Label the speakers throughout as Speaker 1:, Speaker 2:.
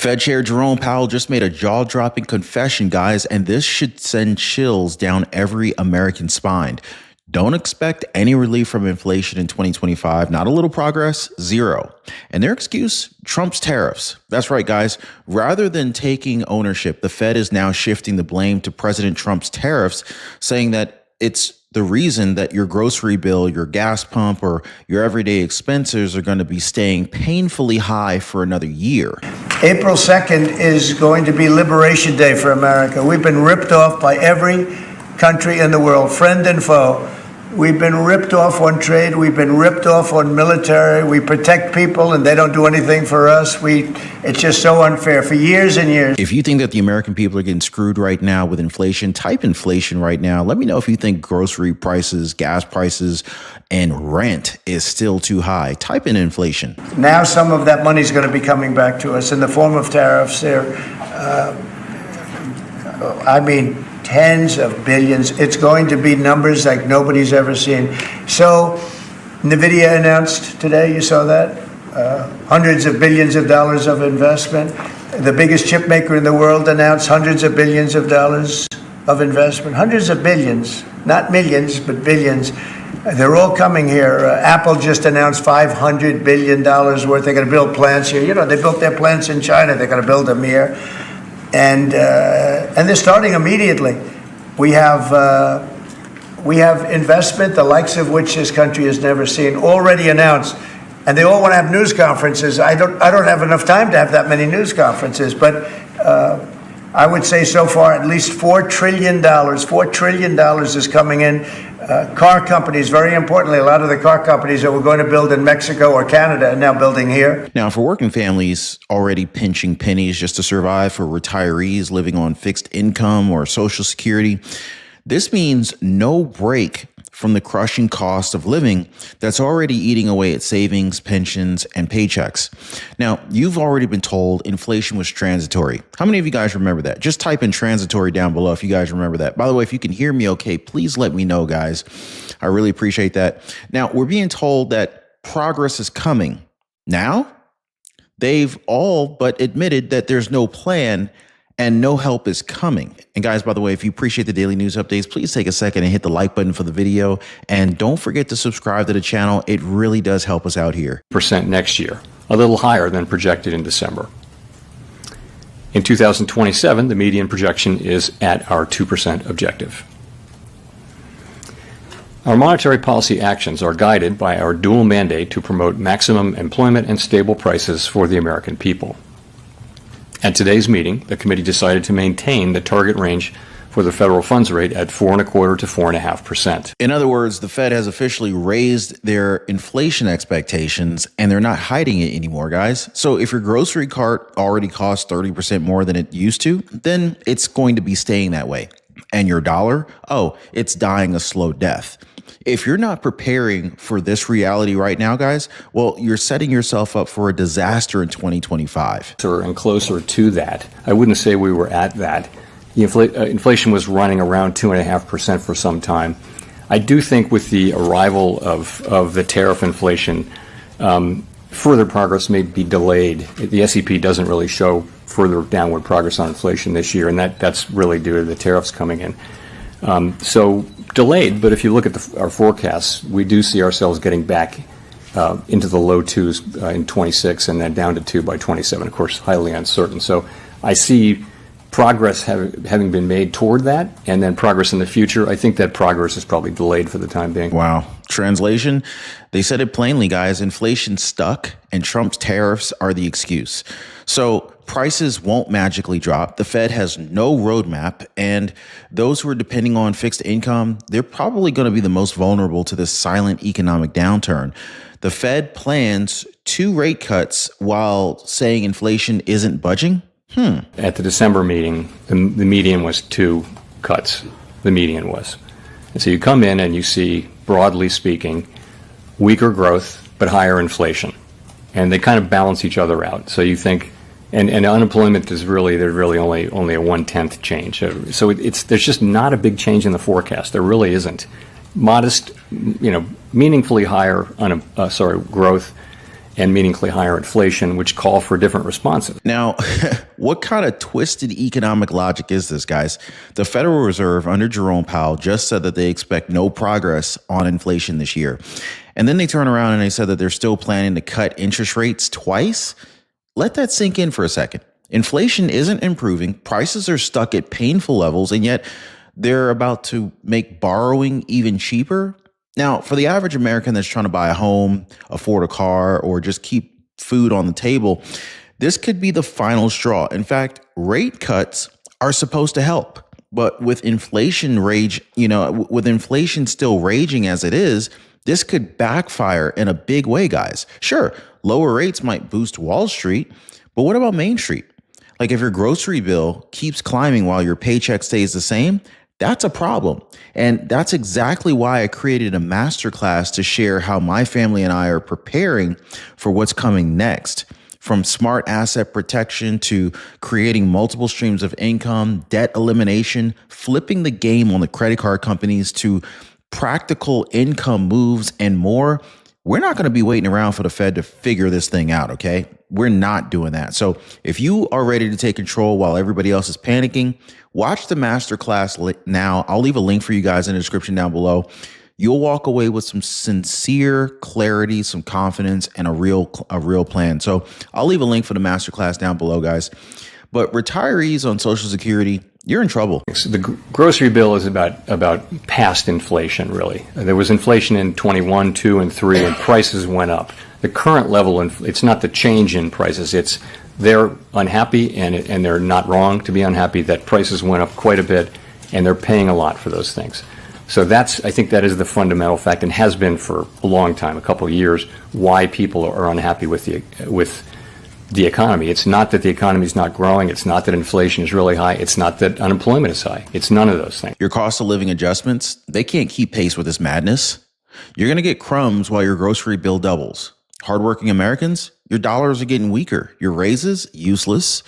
Speaker 1: Fed Chair Jerome Powell just made a jaw-dropping confession, guys, and this should send chills down every American spine. Don't expect any relief from inflation in 2025. Not a little progress, zero. And their excuse, Trump's tariffs. That's right, guys. Rather than taking ownership, the Fed is now shifting the blame to President Trump's tariffs, saying that it's the reason that your grocery bill, your gas pump, or your everyday expenses are going to be staying painfully high for another year.
Speaker 2: April 2nd is going to be Liberation Day for America. We've been ripped off by every country in the world, friend and foe. We've been ripped off on trade. We've been ripped off on military. We protect people and they don't do anything for us. It's just so unfair for years and years.
Speaker 1: If you think that the American people are getting screwed right now with inflation, type inflation right now. Let me know if you think grocery prices, gas prices, and rent is still too high. Type in inflation.
Speaker 2: Now some of that money is going to be coming back to us in the form of tariffs. Tens of billions. It's going to be numbers like nobody's ever seen. So NVIDIA announced today, you saw that, hundreds of billions of dollars of investment. The biggest chip maker in the world announced hundreds of billions of dollars of investment. Hundreds of billions, not millions, but billions. They're all coming here. Apple just announced $500 billion worth. They're going to build plants here. You know, they built their plants in China. They're going to build them here. And they're starting immediately. We have investment, the likes of which this country has never seen, already announced. And they all want to have news conferences. I don't have enough time to have that many news conferences, but I would say so far at least $4 trillion. $4 trillion is coming in. Car companies, very importantly, a lot of the car companies that were going to build in Mexico or Canada are now building here.
Speaker 1: Now, for working families already pinching pennies just to survive, for retirees living on fixed income or Social Security, this means no break from the crushing cost of living that's already eating away at savings, pensions, and paychecks. Now, you've already been told inflation was transitory. How many of you guys remember that? Just type in transitory down below if you guys remember that. By the way, if you can hear me okay, please let me know, guys. I really appreciate that. Now, we're being told that progress is coming. Now, they've all but admitted that there's no plan and no help is coming. And guys, by the way, if you appreciate the daily news updates, please take a second and hit the like button for the video. And don't forget to subscribe to the channel. It really does help us out here.
Speaker 3: % next year, a little higher than projected in December. In 2027, the median projection is at our 2% objective. Our monetary policy actions are guided by our dual mandate to promote maximum employment and stable prices for the American people. At today's meeting, the committee decided to maintain the target range for the federal funds rate at 4.25% to 4.5%.
Speaker 1: In other words, the Fed has officially raised their inflation expectations and they're not hiding it anymore, guys. So if your grocery cart already costs 30% more than it used to, then it's going to be staying that way. And your dollar, it's dying a slow death. If you're not preparing for this reality right now, guys, well, you're setting yourself up for a disaster in 2025.
Speaker 3: And closer to that. I wouldn't say we were at that. The inflation was running around 2.5% for some time. I do think with the arrival of the tariff inflation, further progress may be delayed. The SEP doesn't really show further downward progress on inflation this year, and that's really due to the tariffs coming in. So delayed, but if you look at our forecasts, we do see ourselves getting back into the low twos in 26 and then down to 2 by 27, of course, highly uncertain. So I see progress having been made toward that, and then progress in the future. I think that progress is probably delayed for the time being.
Speaker 1: Wow. Translation, they said it plainly, guys. Inflation stuck and Trump's tariffs are the excuse. So prices won't magically drop. The Fed has no roadmap, and those who are depending on fixed income, they're probably going to be the most vulnerable to this silent economic downturn. The Fed plans 2 rate cuts while saying inflation isn't budging.
Speaker 3: At the December meeting, the median was 2 cuts. The median was. And so you come in and you see, broadly speaking, weaker growth but higher inflation. And they kind of balance each other out. So you think, and unemployment is really only a 1/10 change. So there's just not a big change in the forecast. There really isn't. Modest, meaningfully higher growth and meaningfully higher inflation, which call for different responses.
Speaker 1: Now, what kind of twisted economic logic is this, guys? The Federal Reserve under Jerome Powell just said that they expect no progress on inflation this year. And then they turn around and they said that they're still planning to cut interest rates twice. Let that sink in for a second. Inflation isn't improving. Prices are stuck at painful levels, and yet they're about to make borrowing even cheaper. Now, for the average American that's trying to buy a home, afford a car, or just keep food on the table, this could be the final straw. In fact, rate cuts are supposed to help. But with inflation with inflation still raging as it is, this could backfire in a big way, guys. Sure, lower rates might boost Wall Street, but what about Main Street? Like if your grocery bill keeps climbing while your paycheck stays the same, that's a problem. And that's exactly why I created a masterclass to share how my family and I are preparing for what's coming next. From smart asset protection to creating multiple streams of income, debt elimination, flipping the game on the credit card companies to practical income moves and more. We're not going to be waiting around for the Fed to figure this thing out, okay? We're not doing that. So if you are ready to take control while everybody else is panicking, watch the masterclass now. I'll leave a link for you guys in the description down below. You'll walk away with some sincere clarity, some confidence, and a real plan. So I'll leave a link for the masterclass down below, guys. But retirees on Social Security, you're in trouble.
Speaker 3: The grocery bill is about past inflation, really. There was inflation in 21, 2, and 3, and prices went up. The current level, it's not the change in prices. It's they're unhappy, and they're not wrong to be unhappy that prices went up quite a bit, and they're paying a lot for those things. So I think that is the fundamental fact, and has been for a long time, a couple of years, why people are unhappy with the economy. It's not that the economy is not growing. It's not that inflation is really high. It's not that unemployment is high. It's none of those things.
Speaker 1: Your cost of living adjustments, they can't keep pace with this madness. You're going to get crumbs while your grocery bill doubles. Hardworking Americans, your dollars are getting weaker. Your raises, useless.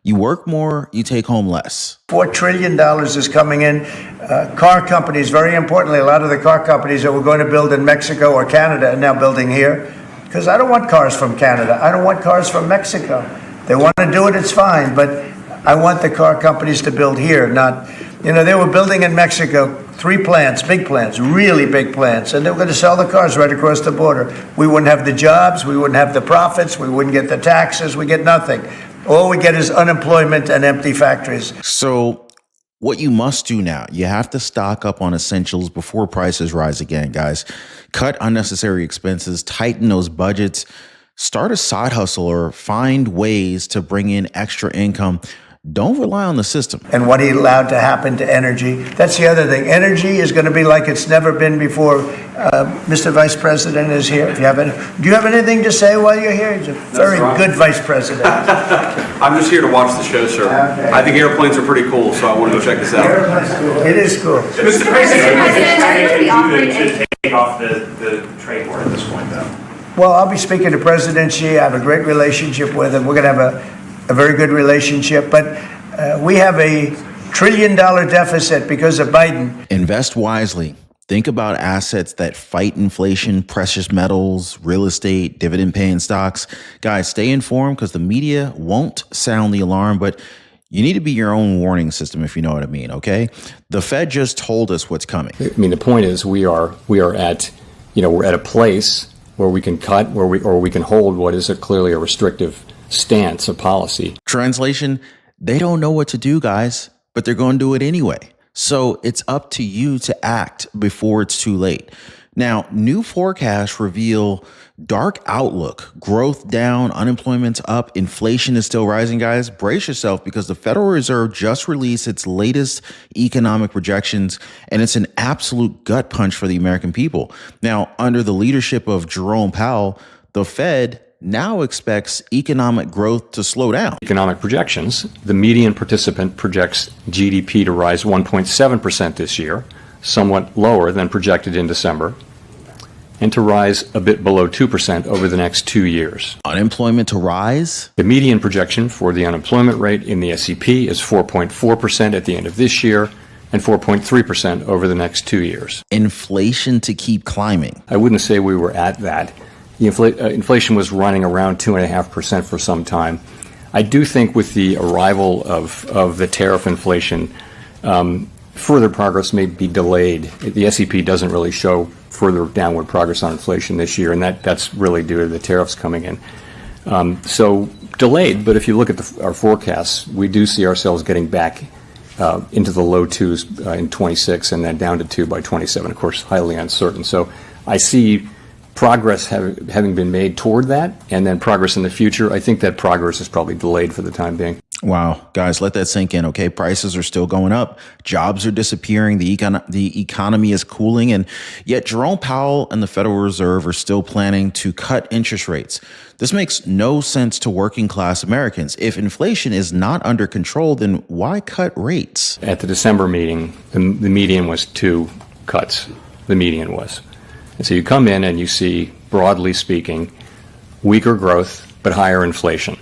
Speaker 1: You work more, you take home less.
Speaker 2: $4 trillion is coming in. Car companies, very importantly, a lot of the car companies that were going to build in Mexico or Canada are now building here. Because I don't want cars from Canada. I don't want cars from Mexico. They want to do it, it's fine. But I want the car companies to build here, not, they were building in Mexico 3 plants, big plants, really big plants. And they were going to sell the cars right across the border. We wouldn't have the jobs. We wouldn't have the profits. We wouldn't get the taxes. We get nothing. All we get is unemployment and empty factories.
Speaker 1: So what you must do now, you have to stock up on essentials before prices rise again, guys. Cut unnecessary expenses, tighten those budgets, start a side hustle or find ways to bring in extra income. Don't rely on the system.
Speaker 2: And what he allowed to happen to energy. That's the other thing. Energy is going to be like it's never been before. Mr. Vice President is here. Do you have anything to say while you're here? He's a very good Vice President.
Speaker 4: I'm just here to watch the show, sir. Okay. I think airplanes are pretty cool, so I want to go check this out.
Speaker 2: Airplane's cool. It is cool.
Speaker 5: Mr. President, are you going to be offering to take off the trade war at this point, though?
Speaker 2: Well, I'll be speaking to President Xi. I have a great relationship with him. We're going to have a very good relationship, but we have a $1 trillion deficit because of Biden.
Speaker 1: Invest wisely. Think about assets that fight inflation, precious metals, real estate, dividend-paying stocks. Guys, stay informed because the media won't sound the alarm, but you need to be your own warning system, if you know what I mean, okay? The Fed just told us what's coming.
Speaker 3: I mean, the point is we are at, we're at a place where we can cut, or we can hold what is clearly a restrictive stance of policy.
Speaker 1: Translation, they don't know what to do, guys, but they're going to do it anyway. So it's up to you to act before it's too late. Now, new forecasts reveal dark outlook, growth down, unemployment's up, inflation is still rising, guys. Brace yourself because the Federal Reserve just released its latest economic projections, and it's an absolute gut punch for the American people. Now, under the leadership of Jerome Powell, the Fed now expects economic growth to slow down.
Speaker 3: Economic projections, the median participant projects GDP to rise 1.7% this year, somewhat lower than projected in December, and to rise a bit below 2% over the next 2 years.
Speaker 1: Unemployment to rise?
Speaker 3: The median projection for the unemployment rate in the SEP is 4.4% at the end of this year and 4.3% over the next 2 years.
Speaker 1: Inflation to keep climbing?
Speaker 3: I wouldn't say we were at that. inflation was running around 2.5% for some time. I do think with the arrival of the tariff inflation, further progress may be delayed. The SEP doesn't really show further downward progress on inflation this year, and that's really due to the tariffs coming in. So delayed, but if you look at our forecasts, we do see ourselves getting back into the low twos in 26 and then down to 2 by 27, of course, highly uncertain. So I see progress having been made toward that, and then progress in the future. I think that progress is probably delayed for the time being.
Speaker 1: Wow, guys, let that sink in, okay? Prices are still going up. Jobs are disappearing. The economy is cooling. And yet Jerome Powell and the Federal Reserve are still planning to cut interest rates. This makes no sense to working class Americans. If inflation is not under control, then why cut rates?
Speaker 3: At the December meeting, the median was 2 cuts. The median was. And so you come in and you see, broadly speaking, weaker growth but higher inflation.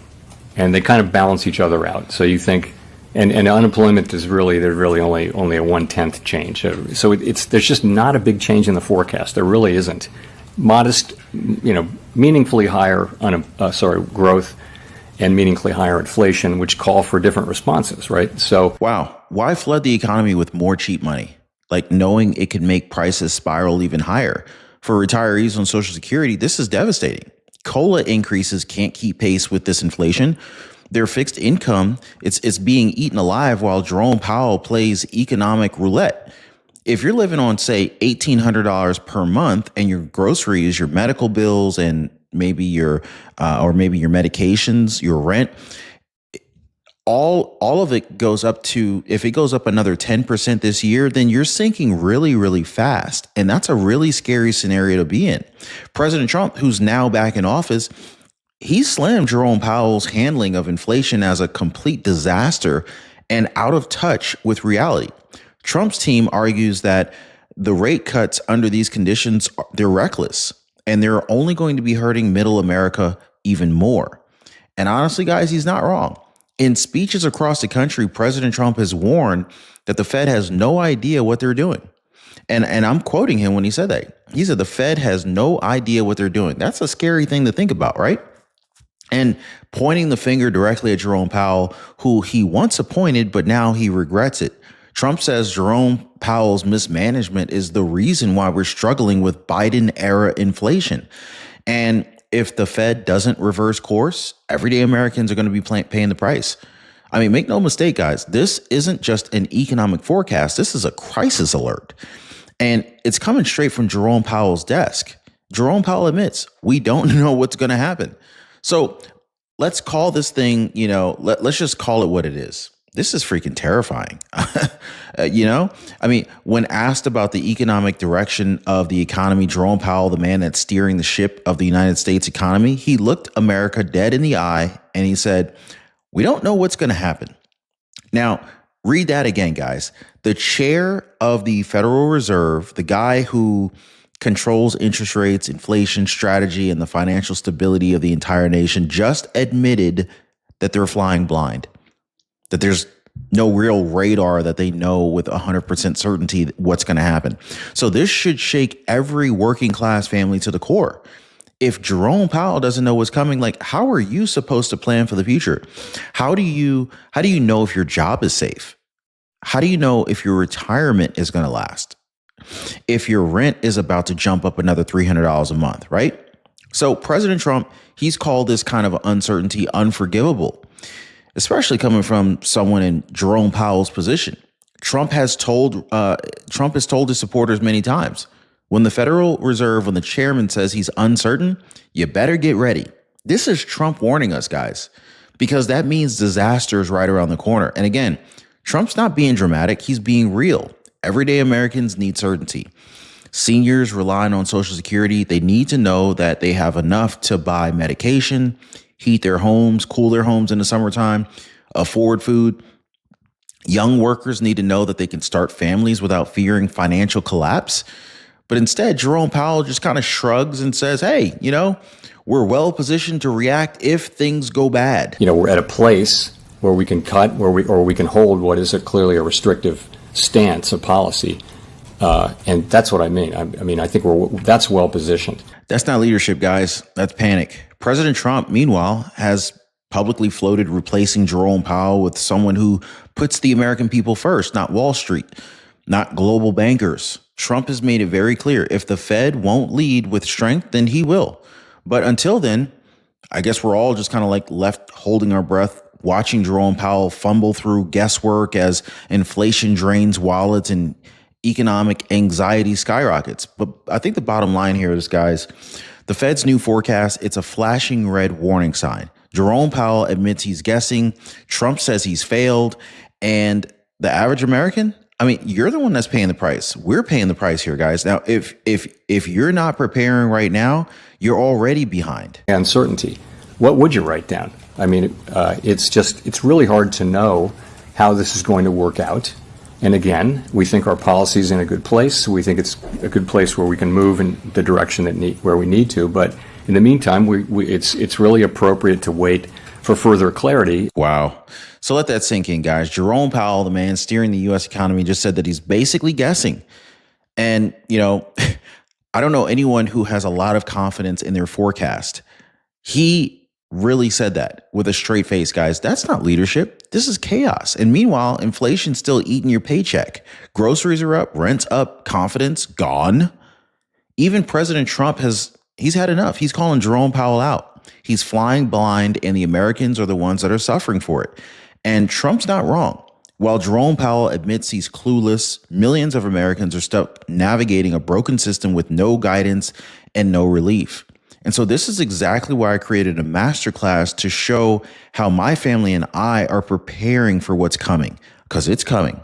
Speaker 3: And they kind of balance each other out. So you think, and unemployment is really, there's really only a 1/10 change. So there's just not a big change in the forecast. There really isn't. Modest, meaningfully higher growth and meaningfully higher inflation, which call for different responses, right? So
Speaker 1: wow, why flood the economy with more cheap money? Like knowing it could make prices spiral even higher. For retirees on Social Security, this is devastating. COLA increases can't keep pace with this inflation. Their fixed income, it's being eaten alive while Jerome Powell plays economic roulette. If you're living on, say, $1,800 per month and your groceries, your medical bills, and maybe your medications, your rent, all of it goes up to, if it goes up another 10% this year, then you're sinking really, really fast. And that's a really scary scenario to be in. President Trump, who's now back in office, he slammed Jerome Powell's handling of inflation as a complete disaster and out of touch with reality. Trump's team argues that the rate cuts under these conditions, they're reckless, and they're only going to be hurting middle America even more. And honestly, guys, he's not wrong. In speeches across the country, President Trump has warned that the Fed has no idea what they're doing. And I'm quoting him when he said that. He said the Fed has no idea what they're doing. That's a scary thing to think about, right? And pointing the finger directly at Jerome Powell, who he once appointed, but now he regrets it. Trump says Jerome Powell's mismanagement is the reason why we're struggling with Biden-era inflation. And if the Fed doesn't reverse course, everyday Americans are going to be paying the price. I mean, make no mistake, guys, this isn't just an economic forecast. This is a crisis alert. And it's coming straight from Jerome Powell's desk. Jerome Powell admits we don't know what's going to happen. So let's call this thing, let's just call it what it is. This is freaking terrifying. I mean, when asked about the economic direction of the economy, Jerome Powell, the man that's steering the ship of the United States economy, he looked America dead in the eye and he said, we don't know what's going to happen. Now, read that again, guys. The chair of the Federal Reserve, the guy who controls interest rates, inflation strategy, and the financial stability of the entire nation, just admitted that they're flying blind, that there's no real radar that they know with 100% certainty what's going to happen. So this should shake every working class family to the core. If Jerome Powell doesn't know what's coming, like, how are you supposed to plan for the future? How do you know if your job is safe? How do you know if your retirement is going to last? If your rent is about to jump up another $300 a month, right? So President Trump, he's called this kind of uncertainty unforgivable, especially coming from someone in Jerome Powell's position. Trump has told his supporters many times, when the Federal Reserve, when the chairman says he's uncertain, you better get ready. This is Trump warning us, guys, because that means disaster is right around the corner. And again, Trump's not being dramatic. He's being real. Everyday Americans need certainty. Seniors relying on Social Security, they need to know that they have enough to buy medication, heat their homes, cool their homes in the summertime, afford food. Young workers need to know that they can start families without fearing financial collapse. But instead, Jerome Powell just kind of shrugs and says, hey, we're well positioned to react if things go bad.
Speaker 3: We're at a place where we can cut, or we can hold what is clearly a restrictive stance, a policy. And that's what I mean. I think that's well positioned.
Speaker 1: That's not leadership, guys. That's panic. President Trump, meanwhile, has publicly floated replacing Jerome Powell with someone who puts the American people first, not Wall Street, not global bankers. Trump has made it very clear if the Fed won't lead with strength, then he will. But until then, I guess we're all just kind of like left holding our breath, watching Jerome Powell fumble through guesswork as inflation drains wallets and economic anxiety skyrockets. But I think the bottom line here is, guys, the Fed's new forecast, it's a flashing red warning sign. Jerome Powell admits he's guessing. Trump says he's failed. And the average American, I mean, you're the one that's paying the price. We're paying the price here, guys. Now, if you're not preparing right now, you're already behind.
Speaker 3: Uncertainty. What would you write down? I mean, it's really hard to know how this is going to work out. And again, we think our policy is in a good place. We think it's a good place where we can move in the direction where we need to. But in the meantime, it's really appropriate to wait for further clarity.
Speaker 1: Wow. So let that sink in, guys. Jerome Powell, the man steering the U.S. economy, just said that he's basically guessing. And, I don't know anyone who has a lot of confidence in their forecast. He really said that with a straight face, guys. That's not leadership. This is chaos. And meanwhile, inflation's still eating your paycheck. Groceries are up, rent's up, confidence gone. Even President Trump he's had enough. He's calling Jerome Powell out. He's flying blind, and the Americans are the ones that are suffering for it. And Trump's not wrong. While Jerome Powell admits he's clueless, millions of Americans are stuck navigating a broken system with no guidance and no relief. And so this is exactly why I created a masterclass to show how my family and I are preparing for what's coming, because it's coming.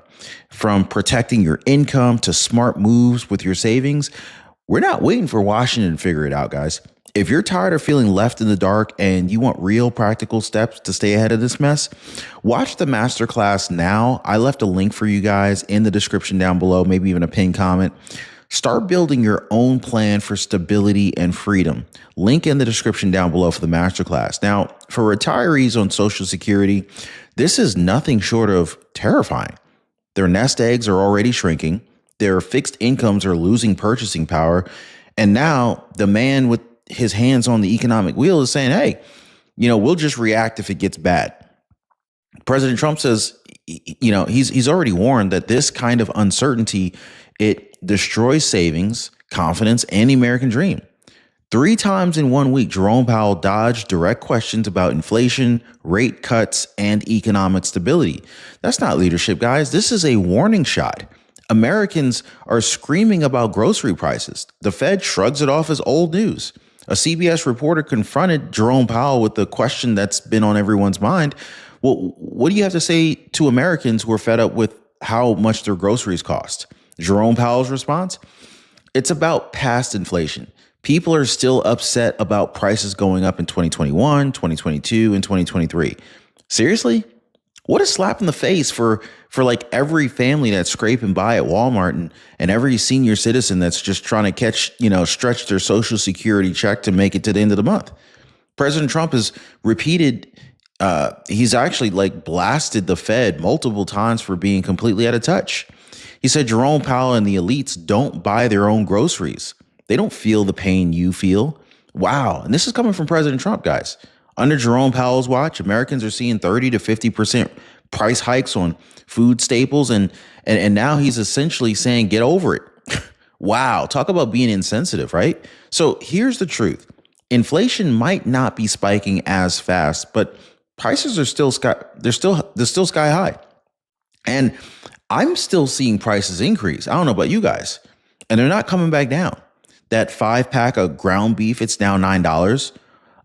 Speaker 1: From protecting your income to smart moves with your savings, we're not waiting for Washington to figure it out, guys. If you're tired of feeling left in the dark and you want real practical steps to stay ahead of this mess, watch the masterclass now. I left a link for you guys in the description down below, maybe even a pinned comment. Start building your own plan for stability and freedom. Link in the description down below for the masterclass. Now, for retirees on Social Security, this is nothing short of terrifying. Their nest eggs are already shrinking. Their fixed incomes are losing purchasing power. And now the man with his hands on the economic wheel is saying, hey, we'll just react if it gets bad. President Trump says, he's already warned that this kind of uncertainty, it destroys savings, confidence, and the American dream. 3 times in 1 week, Jerome Powell dodged direct questions about inflation, rate cuts, and economic stability. That's not leadership, guys. This is a warning shot. Americans are screaming about grocery prices. The Fed shrugs it off as old news. A CBS reporter confronted Jerome Powell with the question that's been on everyone's mind. Well, what do you have to say to Americans who are fed up with how much their groceries cost? Jerome Powell's response? It's about past inflation. People are still upset about prices going up in 2021, 2022, and 2023. Seriously? What a slap in the face for like every family that's scraping by at Walmart and every senior citizen that's just trying to stretch their Social Security check to make it to the end of the month. President Trump has repeated, he's actually blasted the Fed multiple times for being completely out of touch. He said Jerome Powell and the elites don't buy their own groceries. They don't feel the pain you feel. Wow. And this is coming from President Trump, guys. Under Jerome Powell's watch, Americans are seeing 30 to 50% price hikes on food staples. And now he's essentially saying, get over it. Wow. Talk about being insensitive, right? So here's the truth. Inflation might not be spiking as fast, but prices are still sky high. And I'm still seeing prices increase. I don't know about you guys. And they're not coming back down. That 5-pack of ground beef, it's now $9.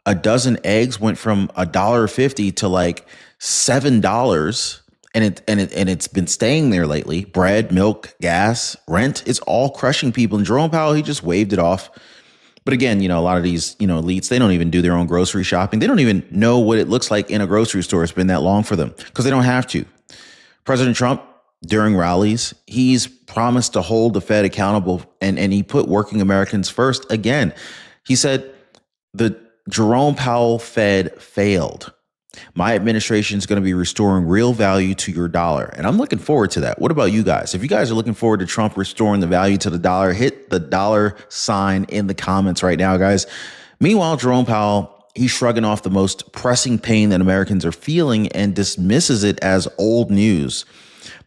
Speaker 1: A dozen eggs went from $1.50 to $7, and it's been staying there lately. Bread, milk, gas, rent, it's all crushing people. And Jerome Powell, he just waved it off. But again, a lot of these, elites, they don't even do their own grocery shopping. They don't even know what it looks like in a grocery store. It's been that long for them because they don't have to. President Trump, during rallies, he's promised to hold the Fed accountable, and he put working Americans first again. He said the Jerome Powell Fed failed. My administration is going to be restoring real value to your dollar. And I'm looking forward to that. What about you guys? If you guys are looking forward to Trump restoring the value to the dollar, hit the dollar sign in the comments right now, guys. Meanwhile, Jerome Powell, he's shrugging off the most pressing pain that Americans are feeling and dismisses it as old news.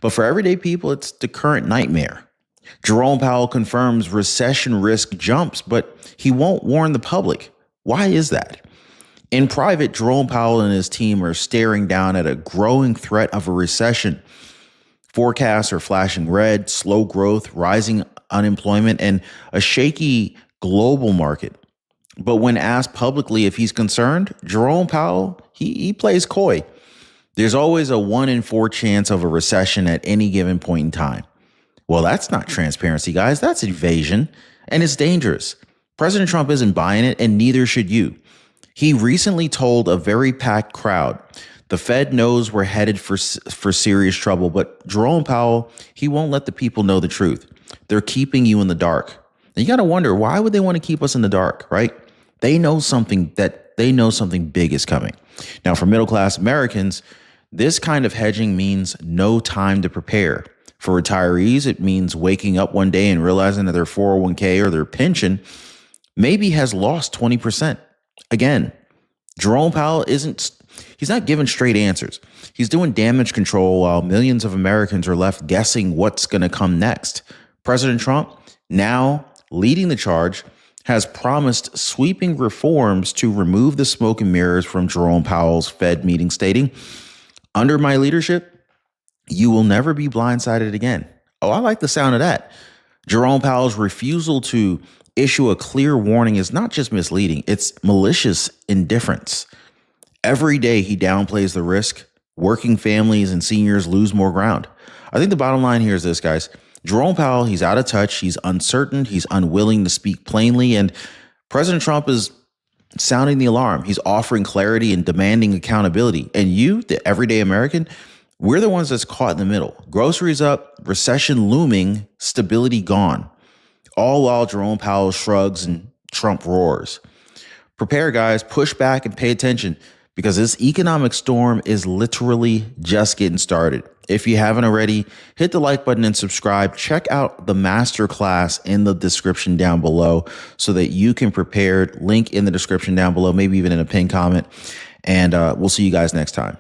Speaker 1: But for everyday people, it's the current nightmare. Jerome Powell confirms recession risk jumps, but he won't warn the public. Why is that? In private, Jerome Powell and his team are staring down at a growing threat of a recession. Forecasts are flashing red, slow growth, rising unemployment, and a shaky global market. But when asked publicly if he's concerned, Jerome Powell, he plays coy. There's always a 1 in 4 chance of a recession at any given point in time. Well, that's not transparency, guys. That's evasion, and it's dangerous. President Trump isn't buying it, and neither should you. He recently told a very packed crowd, the Fed knows we're headed for serious trouble, but Jerome Powell, he won't let the people know the truth. They're keeping you in the dark. And you got to wonder, why would they want to keep us in the dark, right? They know something big is coming. Now, for middle-class Americans, this kind of hedging means no time to prepare. For retirees, it means waking up one day and realizing that their 401k or their pension maybe has lost 20%. Again, Jerome Powell he's not giving straight answers. He's doing damage control while millions of Americans are left guessing what's going to come next. President Trump, now leading the charge, has promised sweeping reforms to remove the smoke and mirrors from Jerome Powell's Fed meeting, stating, "Under my leadership, you will never be blindsided again." Oh, I like the sound of that. Jerome Powell's refusal to issue a clear warning is not just misleading, it's malicious indifference. Every day he downplays the risk. Working families and seniors lose more ground. I think the bottom line here is this, guys. Jerome Powell, he's out of touch, he's uncertain, he's unwilling to speak plainly, and President Trump is sounding the alarm. He's offering clarity and demanding accountability. And you, the everyday American, we're the ones that's caught in the middle. Groceries up, recession looming, stability gone. All while Jerome Powell shrugs and Trump roars. Prepare, guys, push back and pay attention, because this economic storm is literally just getting started. If you haven't already, hit the like button and subscribe. Check out the masterclass in the description down below so that you can prepare. Link in the description down below, maybe even in a pinned comment. And we'll see you guys next time.